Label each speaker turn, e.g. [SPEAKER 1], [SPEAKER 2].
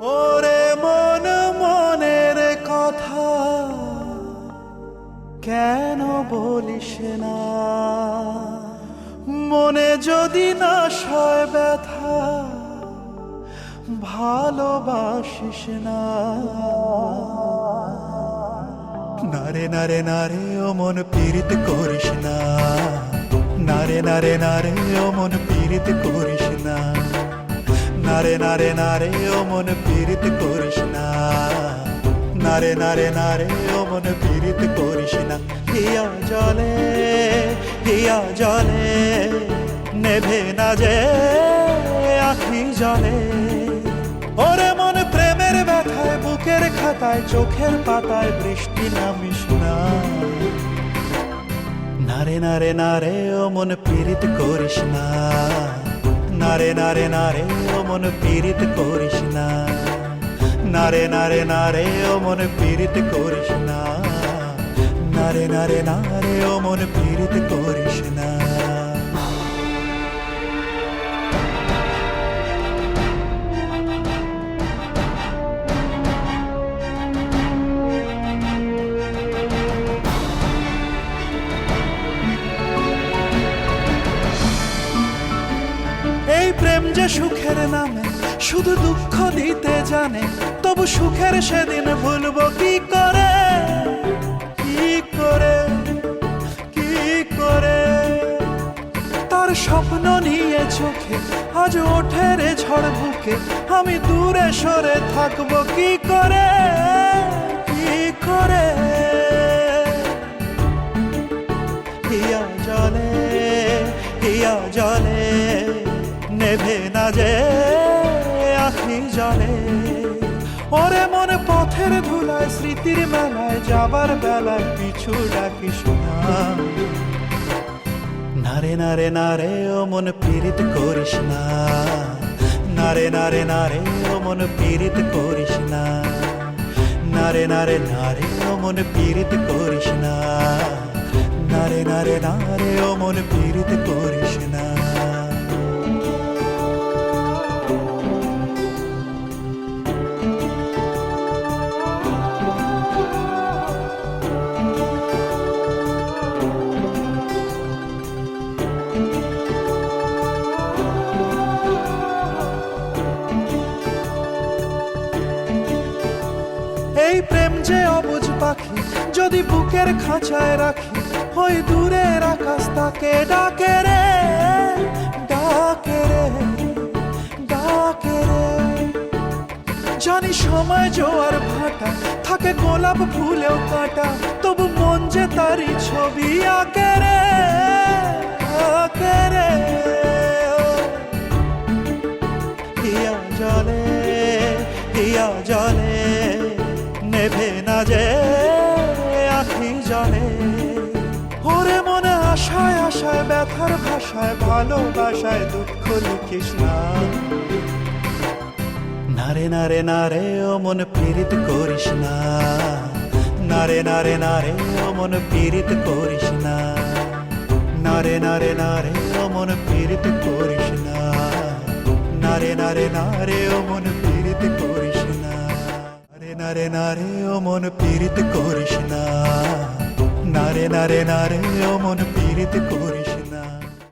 [SPEAKER 1] ওরে মন মনের কথা কেন বলিস না, মনে যদি না সয় ব্যথা ভালোবাসিস না। নারে নারে নারে ও মন পীড়িত করিস না, নারে নারে নারে ও মন পীড়িত করিস না, নারে নারে নারে ও মন পীড়িত করিস না, নারে নারে নারে ও মন পীড়িত করিস না। হিয়া জলে হিয়া জলে নেভে না যে আখি জলে, ওরে মন প্রেমের ব্যথায় বুকের খাতায় চোখের পাতায় বৃষ্টি নামিস না। নারে নারে নারে ও মন পীড়িত করিস না, নারে নারে নারে ও মন পীড়িত করিস না, নারে নারে নারে ও মন পীড়িত করিস না, নারে নারে নারে ও মন পীড়িত করিস না। এই প্রেম যে সুখের নামে শুধু দুঃখ দিতে জানে, তবু সুখের সেদিন ভুলবো কি করে, কি করে, কি করে। তার স্বপ্ন নিয়ে চোখে আজ ওঠে রে ঝড় বুকে, আমি দূরে সরে থাকবো কি করে, কি করে। হিয়া জলে হিয়া জলে নেভে না যে আখি জলে, ওরে মন পথের ধুলায় স্মৃতির মেলায় যাবার বেলায় পিছু ডাকিস না। নারে নারে নারে ও মন পীড়িত করিস না, নারে নারে নারে ও মন পীড়িত করিস না, নারে নারে নারে ও মন পীড়িত করিস না, নারে নারে নারে ও মন পীড়িত করিস না। এই প্রেম যে অবুঝ পাখি যদি বুকের খাঁচায় রাখি, ওই দূরের আকাশ তাকে ডাকে রে, ডাকে রে, ডাকে রে। জানি সময় জোয়ার ভাটা থাকে গোলাপ ফুলেও কাটা, তবু মন যে তারই ছবি আঁকে রে, আঁকে রে। হিয়া জলে হিয়া জলে নেভে না যে আখি জলে, ওরে মনে আশায় আশায় ব্যথার ভাষায় ভালোবাসায় দুঃখ লিখিস না। নারে নারে নারে ও মন পীড়িত করিস না, নারে নারে নারে ও মন পীড়িত করিস না, নারে নারে নারে ও মন পীড়িত করিস না, নারে নারে নারে ও মন পীড়িত করিস না, নারে নারে ও মন পীড়িত করিস না, নারে নারে নারে ও মন পীড়িত করিস